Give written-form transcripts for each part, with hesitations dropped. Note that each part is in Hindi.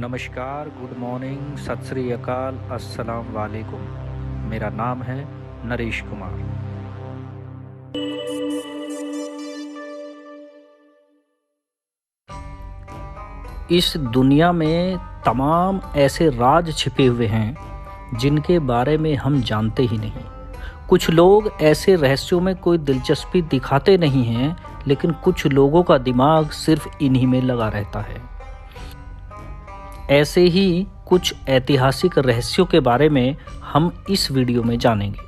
नमस्कार, गुड मॉर्निंग, सत श्री अकाल, अस्सलाम वालेकुम। मेरा नाम है नरेश कुमार। इस दुनिया में तमाम ऐसे राज छिपे हुए हैं जिनके बारे में हम जानते ही नहीं। कुछ लोग ऐसे रहस्यों में कोई दिलचस्पी दिखाते नहीं हैं, लेकिन कुछ लोगों का दिमाग सिर्फ इन्हीं में लगा रहता है। ऐसे ही कुछ ऐतिहासिक रहस्यों के बारे में हम इस वीडियो में जानेंगे।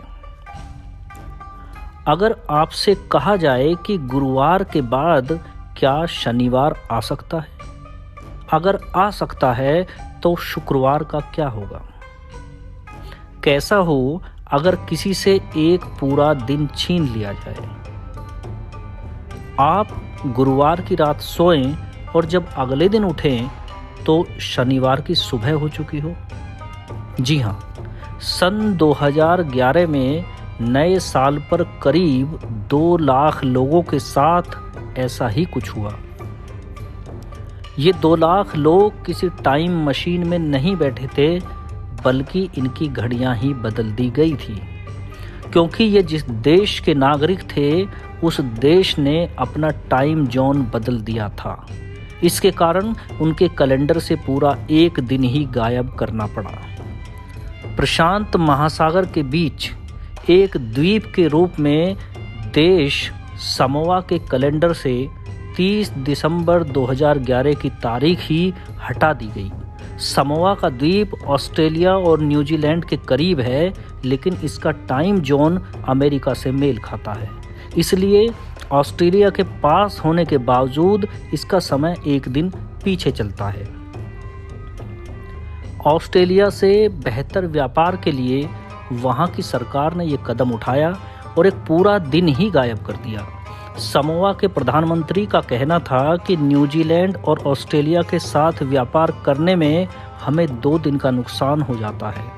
अगर आपसे कहा जाए कि गुरुवार के बाद क्या शनिवार आ सकता है? अगर आ सकता है तो शुक्रवार का क्या होगा? कैसा हो अगर किसी से एक पूरा दिन छीन लिया जाए? आप गुरुवार की रात सोएं और जब अगले दिन उठें तो शनिवार की सुबह हो चुकी हो। जी हाँ, सन 2011 में नए साल पर करीब 2 लाख लोगों के साथ ऐसा ही कुछ हुआ। ये 2 लाख लोग किसी टाइम मशीन में नहीं बैठे थे, बल्कि इनकी घड़ियां ही बदल दी गई थी, क्योंकि ये जिस देश के नागरिक थे उस देश ने अपना टाइम जोन बदल दिया था। इसके कारण उनके कैलेंडर से पूरा एक दिन ही गायब करना पड़ा। प्रशांत महासागर के बीच एक द्वीप के रूप में देश समोआ के कैलेंडर से 30 दिसंबर 2011 की तारीख ही हटा दी गई। समोआ का द्वीप ऑस्ट्रेलिया और न्यूजीलैंड के करीब है, लेकिन इसका टाइम जोन अमेरिका से मेल खाता है। इसलिए ऑस्ट्रेलिया के पास होने के बावजूद इसका समय एक दिन पीछे चलता है। ऑस्ट्रेलिया से बेहतर व्यापार के लिए वहां की सरकार ने ये कदम उठाया और एक पूरा दिन ही गायब कर दिया। समोआ के प्रधानमंत्री का कहना था कि न्यूजीलैंड और ऑस्ट्रेलिया के साथ व्यापार करने में हमें 2 दिन का नुकसान हो जाता है।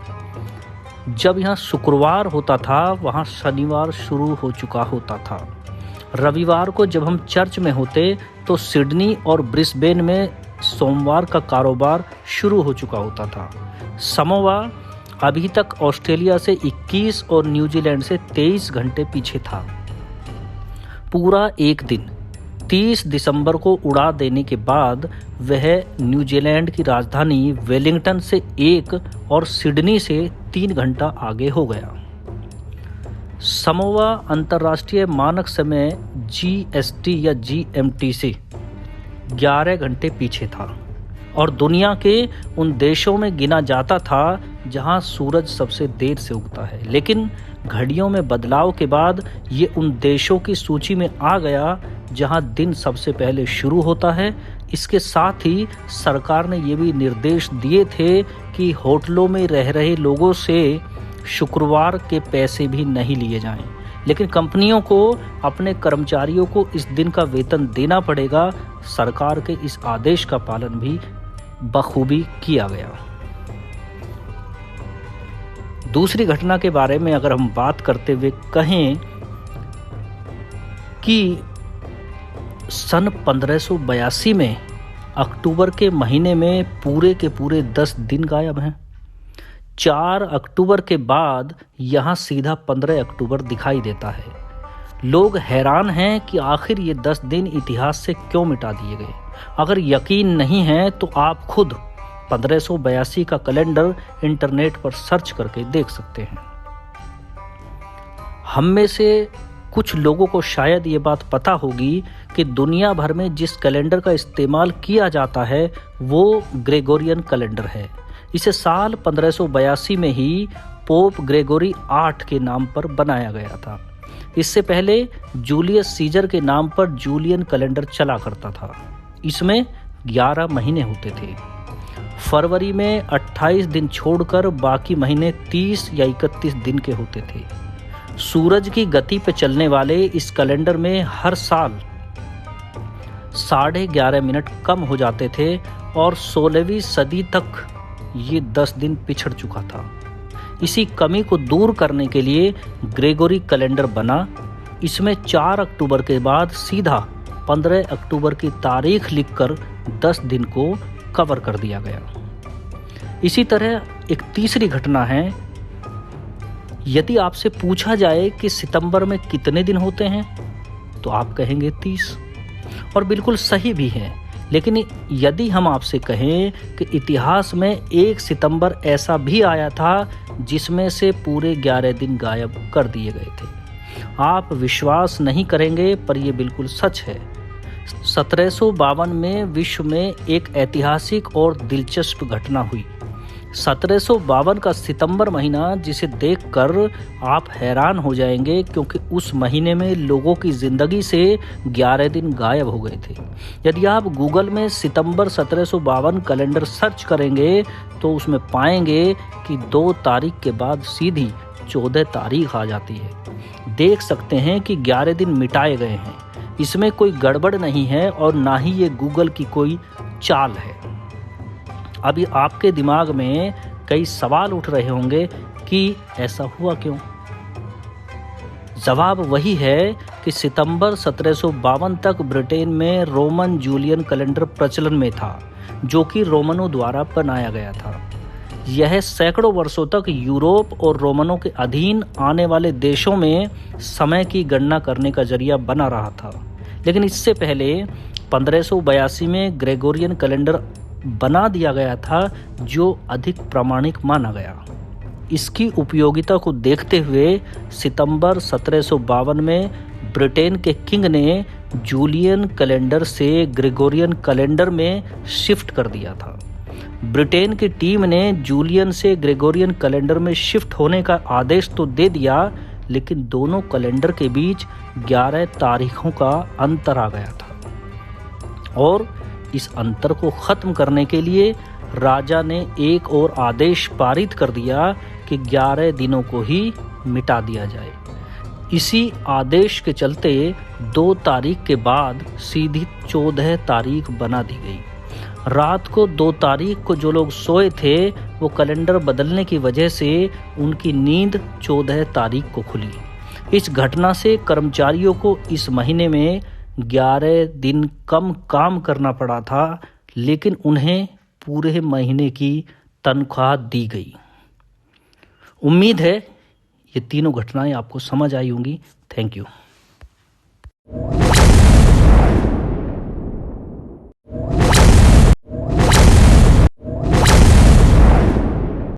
जब यहाँ शुक्रवार होता था, वहाँ शनिवार शुरू हो चुका होता था। रविवार को जब हम चर्च में होते तो सिडनी और ब्रिस्बेन में सोमवार का कारोबार शुरू हो चुका होता था। समोआ अभी तक ऑस्ट्रेलिया से 21 और न्यूजीलैंड से 23 घंटे पीछे था। पूरा एक दिन 30 दिसंबर को उड़ा देने के बाद वह न्यूजीलैंड की राजधानी वेलिंगटन से 1 और सिडनी से 3 घंटा आगे हो गया। समोआ अंतर्राष्ट्रीय मानक समय GST या GMT से 11 घंटे पीछे था और दुनिया के उन देशों में गिना जाता था जहां सूरज सबसे देर से उगता है। लेकिन घड़ियों में बदलाव के बाद ये उन देशों की सूची में आ गया जहां दिन सबसे पहले शुरू होता है। इसके साथ ही सरकार ने ये भी निर्देश दिए थे कि होटलों में रह रहे लोगों से शुक्रवार के पैसे भी नहीं लिए जाएं, लेकिन कंपनियों को अपने कर्मचारियों को इस दिन का वेतन देना पड़ेगा। सरकार के इस आदेश का पालन भी बखूबी किया गया। दूसरी घटना के बारे में अगर हम बात करते हुए कहें कि सन 1582 में अक्टूबर के महीने में पूरे के पूरे 10 दिन गायब हैं। 4 अक्टूबर के बाद यहाँ सीधा 15 अक्टूबर दिखाई देता है। लोग हैरान हैं कि आखिर ये 10 दिन इतिहास से क्यों मिटा दिए गए। अगर यकीन नहीं है तो आप खुद 1582 का कैलेंडर इंटरनेट पर सर्च करके देख सकते हैं। हम में से कुछ लोगों को शायद ये बात पता होगी कि दुनिया भर में जिस कैलेंडर का इस्तेमाल किया जाता है वो ग्रेगोरियन कैलेंडर है। इसे साल 1582 में ही पोप ग्रेगोरी 8 के नाम पर बनाया गया था। इससे पहले जूलियस सीजर के नाम पर जूलियन कैलेंडर चला करता था। इसमें 11 महीने होते थे। फरवरी में 28 दिन छोड़कर बाकी महीने 30 या 31 दिन के होते थे। सूरज की गति पर चलने वाले इस कैलेंडर में हर साल 11.5 मिनट कम हो जाते थे और 16वीं सदी तक ये 10 दिन पिछड़ चुका था। इसी कमी को दूर करने के लिए ग्रेगोरी कैलेंडर बना। इसमें 4 अक्टूबर के बाद सीधा 15 अक्टूबर की तारीख लिखकर 10 दिन को कवर कर दिया गया। इसी तरह एक तीसरी घटना है। यदि आपसे पूछा जाए कि सितंबर में कितने दिन होते हैं तो आप कहेंगे 30, और बिल्कुल सही भी है। लेकिन यदि हम आपसे कहें कि इतिहास में 1 सितंबर ऐसा भी आया था जिसमें से पूरे 11 दिन गायब कर दिए गए थे, आप विश्वास नहीं करेंगे पर यह बिल्कुल सच है। 1752 में विश्व में एक ऐतिहासिक और दिलचस्प घटना हुई। 1752 का सितंबर महीना, जिसे देखकर आप हैरान हो जाएंगे क्योंकि उस महीने में लोगों की ज़िंदगी से 11 दिन गायब हो गए थे। यदि आप गूगल में सितंबर 1752 कैलेंडर सर्च करेंगे तो उसमें पाएंगे कि 2 तारीख के बाद सीधी 14 तारीख आ जाती है। देख सकते हैं कि 11 दिन मिटाए गए हैं। इसमें कोई गड़बड़ नहीं है और ना ही ये गूगल की कोई चाल है। अभी आपके दिमाग में कई सवाल उठ रहे होंगे कि ऐसा हुआ क्यों? जवाब वही है कि सितंबर 1752 तक ब्रिटेन में रोमन जूलियन कैलेंडर प्रचलन में था, जो कि रोमनों द्वारा बनाया गया था। यह सैकड़ों वर्षों तक यूरोप और रोमनों के अधीन आने वाले देशों में समय की गणना करने का जरिया बना रहा था। लेकिन इससे पहले 1582 में ग्रेगोरियन कैलेंडर बना दिया गया था, जो अधिक प्रामाणिक माना गया। इसकी उपयोगिता को देखते हुए सितंबर 1752 में ब्रिटेन के किंग ने जूलियन कैलेंडर से ग्रेगोरियन कैलेंडर में शिफ्ट कर दिया था। ब्रिटेन की टीम ने जूलियन से ग्रेगोरियन कैलेंडर में शिफ्ट होने का आदेश तो दे दिया, लेकिन दोनों कैलेंडर के बीच 11 तारीखों का अंतर आ गया था। और इस अंतर को खत्म करने के लिए राजा ने एक और आदेश पारित कर दिया कि 11 दिनों को ही मिटा दिया जाए। इसी आदेश के चलते 2 तारीख के बाद सीधी 14 तारीख बना दी गई। रात को 2 तारीख को जो लोग सोए थे, वो कैलेंडर बदलने की वजह से उनकी नींद 14 तारीख को खुली। इस घटना से कर्मचारियों को इस महीने में 11 दिन कम काम करना पड़ा था, लेकिन उन्हें पूरे महीने की तनख्वाह दी गई। उम्मीद है ये तीनों घटनाएं आपको समझ आई होंगी। Thank you.